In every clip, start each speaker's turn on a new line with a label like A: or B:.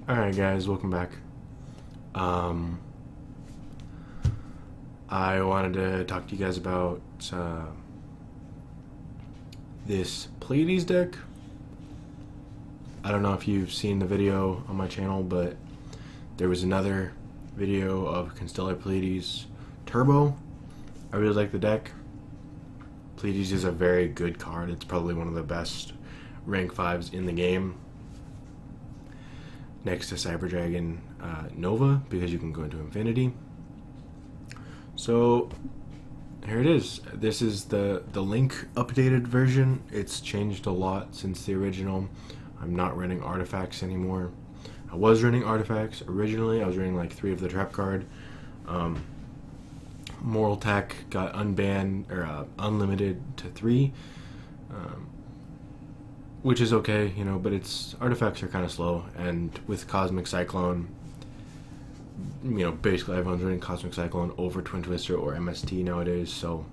A: Alright guys, welcome back. Um, I wanted to talk to you guys about this Pleiades deck. I don't know if you've seen the video on my channel, but there was another video of Constellar Pleiades Turbo. I really like the deck. Pleiades is a very good card. It's probably one of the best rank 5s in the game, next to Cyber Dragon Nova, because you can go into infinity. So here it is. This is the Link updated version. It's changed a lot since the original. I'm not running artifacts anymore. I was running artifacts originally. I was running like 3 of the trap card. Moral Tech got unbanned or unlimited to 3, which is okay, you know. But its artifacts are kind of slow, and with Cosmic Cyclone, you know, basically everyone's running Cosmic Cyclone over Twin Twister or MST nowadays, so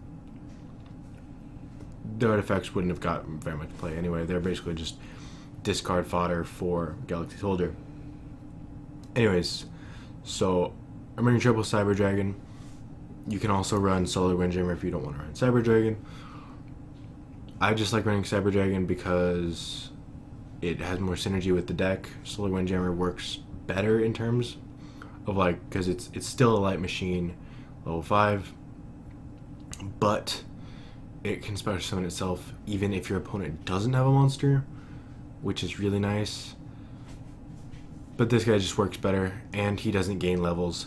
A: the artifacts wouldn't have got very much play anyway. They're basically just discard fodder for Galaxy Soldier. Anyways, so I'm running triple Cyber Dragon. You can also run Solar Windjammer if you don't want to run Cyber Dragon. I just like running Cyber Dragon because it has more synergy with the deck. Solar Windjammer works better in terms of like, because it's still a light machine, level 5, but it can special summon itself even if your opponent doesn't have a monster, which is really nice. But this guy just works better, and he doesn't gain levels,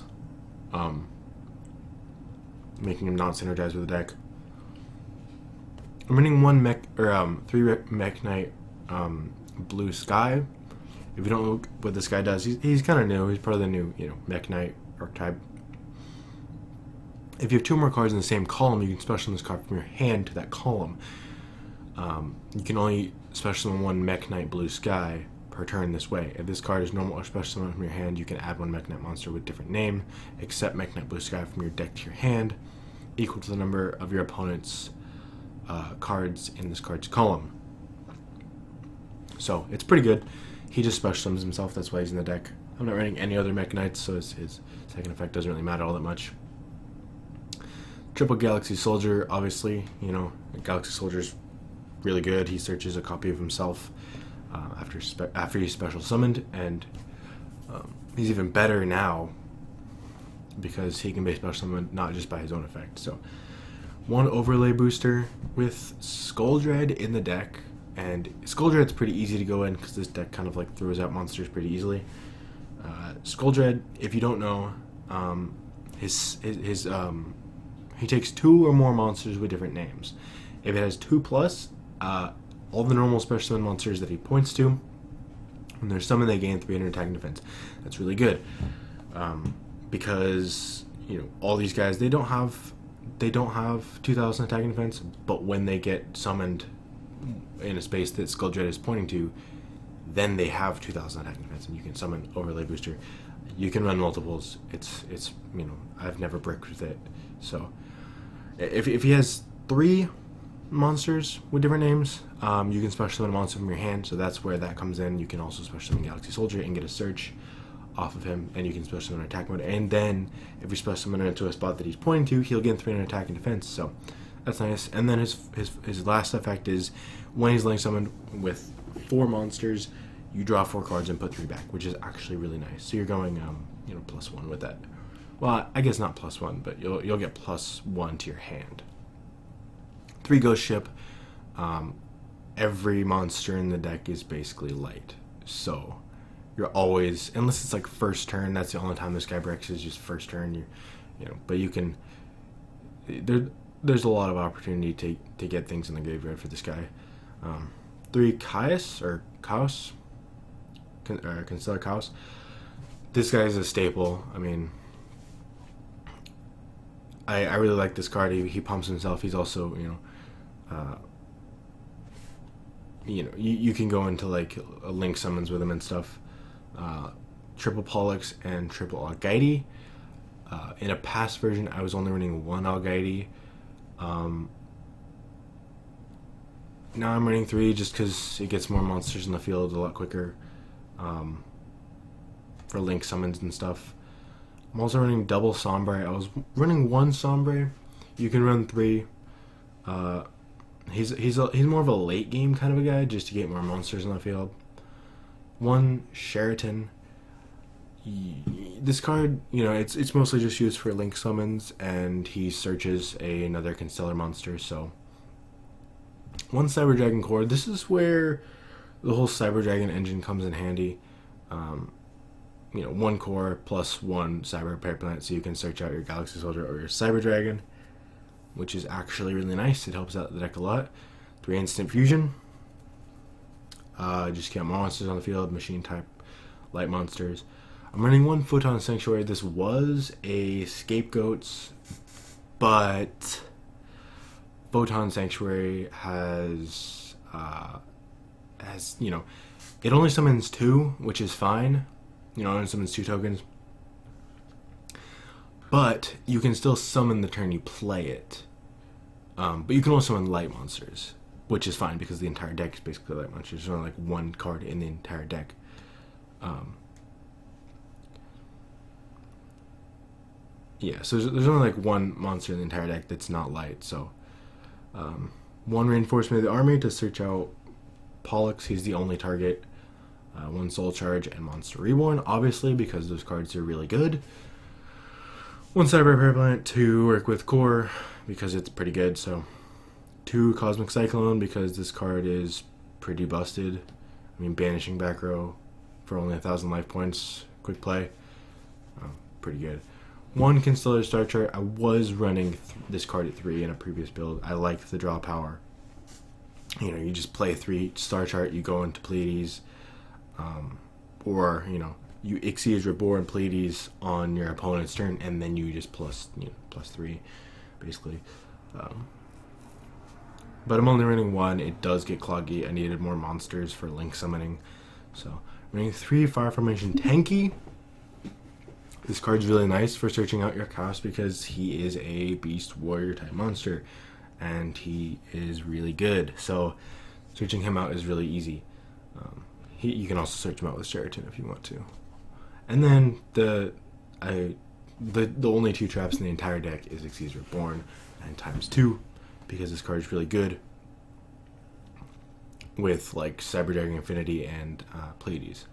A: making him not synergize with the deck. I'm running 3 Mech Knight Blue Sky. If you don't know what this guy does, he's kind of new. He's part of the new, Mech Knight archetype. If you have 2 more cards in the same column, you can special summon this card from your hand to that column. You can only special summon 1 Mech Knight Blue Sky per turn this way. If this card is normal or special summon from your hand, you can add 1 Mech Knight monster with different name, except Mech Knight Blue Sky from your deck to your hand, equal to the number of your opponent's cards in this card's column. So it's pretty good. He just special summons himself, that's why he's in the deck. I'm not running any other Mech Knights, so his second effect doesn't really matter all that much. Triple Galaxy Soldier, obviously, Galaxy Soldier's really good. He searches a copy of himself after he's special summoned, and he's even better now because he can be special summoned not just by his own effect. So 1 overlay booster with Skull Dread in the deck. And Skull Dread's pretty easy to go in because this deck kind of like throws out monsters pretty easily. Skull Dread, if you don't know, he takes 2 or more monsters with different names. If it has 2+, all the normal special summon monsters that he points to, when they're summoned, they gain 300 attack and defense. That's really good, because all these guys they don't have 2,000 attack and defense, but when they get summoned in a space that Skull Dread is pointing to, then they have 2,000 attack and defense, and you can summon overlay booster. You can run multiples. It's I've never bricked with it. So if he has 3 monsters with different names, you can special summon a monster from your hand, so that's where that comes in. You can also special summon Galaxy Soldier and get a search off of him, and you can special summon attack mode, and then if you special summon into a spot that he's pointing to, he'll gain 300 attack and defense, so that's nice. And then his last effect is when he's link summoned with 4 monsters, you draw 4 cards and put 3 back, which is actually really nice. So you're going +1 with that. Well, I guess not +1, but you'll get +1 to your hand. 3 Ghost Ship. Every monster in the deck is basically light, so you're always, unless it's like first turn, that's the only time this guy breaks, is just first turn. But you can. There's a lot of opportunity to get things in the graveyard for this guy. 3 Chaos or Chaos, Constellar Chaos. This guy is a staple. I mean, I really like this card. He pumps himself. He's also you can go into like a link summons with him and stuff. Triple Pollux and triple Algaidi. In a past version, I was only running 1 Algaidi. Now I'm running 3 just because it gets more monsters in the field a lot quicker. for link summons and stuff. I'm also running double Sombre. I was running one Sombre. You can run 3. He's more of a late game kind of a guy, just to get more monsters on the field. 1 Sheraton. This card, it's mostly just used for link summons, and he searches another Constellar monster. So 1 Cyber Dragon core. This is where the whole Cyber Dragon engine comes in handy. 1 core plus 1 Cyber Pair Plant, so you can search out your Galaxy Soldier or your Cyber Dragon, which is actually really nice. It helps out the deck a lot. 3 Instant Fusion. Just get more monsters on the field, machine type, light monsters. I'm running 1 Photon Sanctuary. This was a Scapegoats, but Photon Sanctuary has it only summons 2, which is fine. It only summons 2 tokens. But you can still summon the turn you play it. But you can also summon light monsters, which is fine because the entire deck is basically light monsters. There's only like 1 card in the entire deck. So there's only like 1 monster in the entire deck that's not light. So 1 Reinforcement of the Army to search out Pollux. He's the only target. 1 Soul Charge and Monster Reborn, obviously, because those cards are really good. 1 Cyber Pair Plant to work with Core, because it's pretty good. So 2 Cosmic Cyclone, because this card is pretty busted. Banishing back row for only 1,000 life points. Quick play. Pretty good. 1 Constellar Star Chart. I was running this card at 3 in a previous build. I like the draw power. You just play 3 Star Chart, you go into Pleiades, or you Ixia's Reborn Pleiades on your opponent's turn, and then you just plus 3, basically. But I'm only running 1. It does get cloggy. I needed more monsters for link summoning, so I'm running 3 Fire Formation Tanky. This card's really nice for searching out your chaos because he is a Beast Warrior type monster, and he is really good. So searching him out is really easy. You can also search him out with Sheraton if you want to. And then the only 2 traps in the entire deck is Ixia's Reborn and ×2, because this card is really good with like Cyber Dragon Infinity and Pleiades.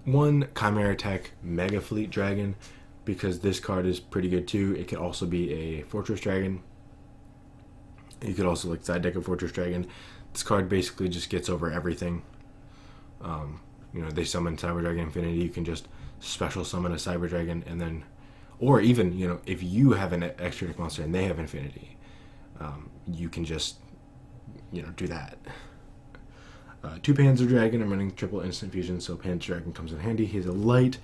A: 1 Chimera Tech Mega Fleet Dragon, because this card is pretty good too. It could also be a Fortress Dragon. You could also side deck a Fortress Dragon. This card basically just gets over everything. They summon Cyber Dragon Infinity. You can just special summon a Cyber Dragon, and then, or even if you have an extra deck monster and they have Infinity, you can just do that. 2 Panzer Dragon. I'm running triple Instant Fusion, so Panzer Dragon comes in handy. He's a light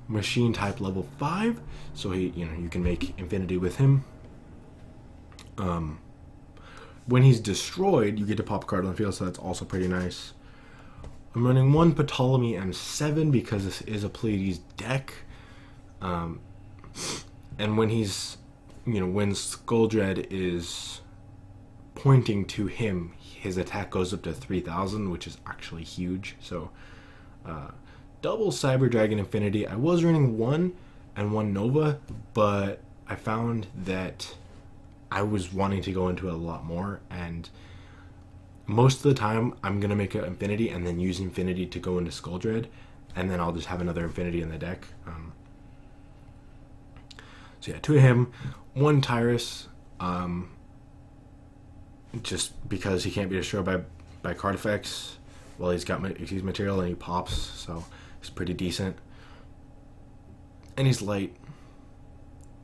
A: machine type level 5, so you can make Infinity with him. When he's destroyed, you get to pop a card on the field, so that's also pretty nice. I'm running 1 Ptolemy M7 because this is a Pleiades deck. And when he's, when Skulldred is pointing to him, his attack goes up to 3,000, which is actually huge. So, double Cyber Dragon Infinity. I was running 1 and 1 Nova, but I found that I was wanting to go into it a lot more, and most of the time I'm going to make an Infinity and then use Infinity to go into Skulldred, and then I'll just have another Infinity in the deck. So yeah, 2 of him, 1 Tyrus, just because he can't be destroyed by card effects while he's got Xyz material, and he pops, so he's pretty decent. And he's light.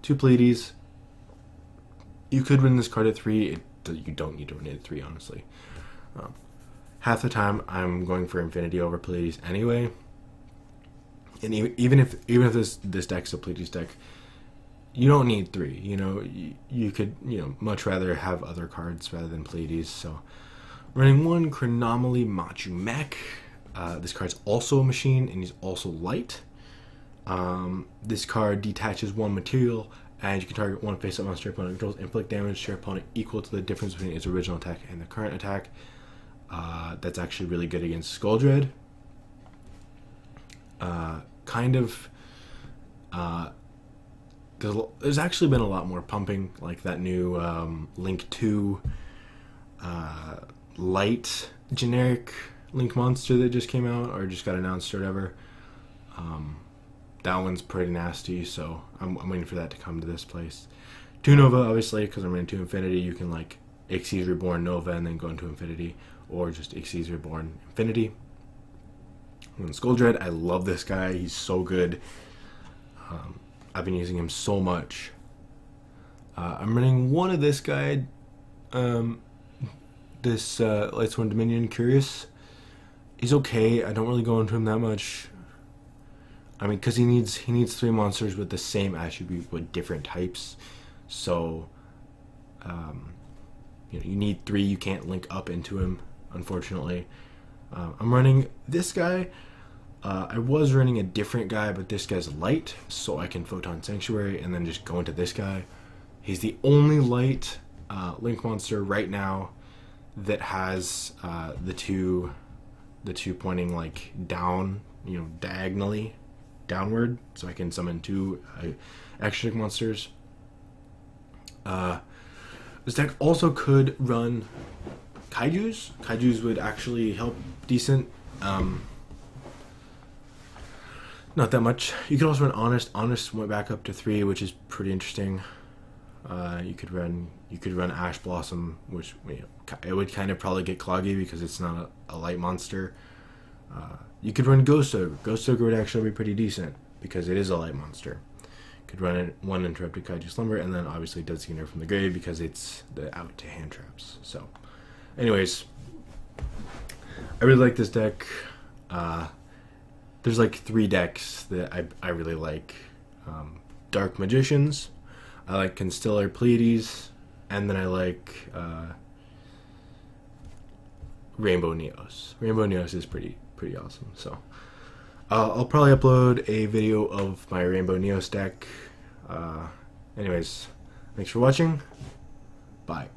A: 2 Pleiades. You could win this card at 3. You don't need to win it at 3, honestly. Half the time, I'm going for Infinity over Pleiades anyway. And even if this deck's a Pleiades deck, you don't need 3. You could much rather have other cards rather than Pleiades. So, running 1 Chronomaly Machu Mech. This card's also a machine, and he's also light. This card detaches 1 material, and you can target 1 face-up monster your opponent controls, inflict damage to your opponent equal to the difference between its original attack and the current attack. That's actually really good against Skulldred. Kind of There's actually been a lot more pumping, like that new Link 2 light generic Link monster that just came out or just got announced or whatever. That one's pretty nasty, so I'm waiting for that to come to this place. 2 Nova, obviously, because I'm into Infinity. You can like Xyz Reborn Nova and then go into Infinity, or just Xyz Reborn Infinity. And Skuldred, I love this guy. He's so good. I've been using him so much. I'm running one of this guy, this Lightsworn Dominion Curious. He's okay. I don't really go into him that much. I mean, because he needs 3 monsters with the same attribute with different types. So, you need 3. You can't link up into him, unfortunately. I'm running this guy. I was running a different guy, but this guy's light, so I can Photon Sanctuary and then just go into this guy. He's the only light Link monster right now that has the two pointing like down, diagonally downward, so I can summon 2 extra monsters. This deck also could run Kaijus. Kaijus would actually help decent. Not that much. You could also run Honest. Honest went back up to 3, which is pretty interesting. You could run Ash Blossom, which it would kind of probably get cloggy because it's not a light monster. You could run Ghost Ogre. Ghost Ogre would actually be pretty decent because it is a light monster. Could run it 1 Interrupted Kaiju Slumber, and then obviously Designator from the grave because it's the out to hand traps. So, anyways, I really like this deck. There's like 3 decks that I really like. Dark Magicians, I like Constellar Pleiades, and then I like Rainbow Neos. Rainbow Neos is pretty awesome. So I'll probably upload a video of my Rainbow Neos deck. Anyways, thanks for watching. Bye.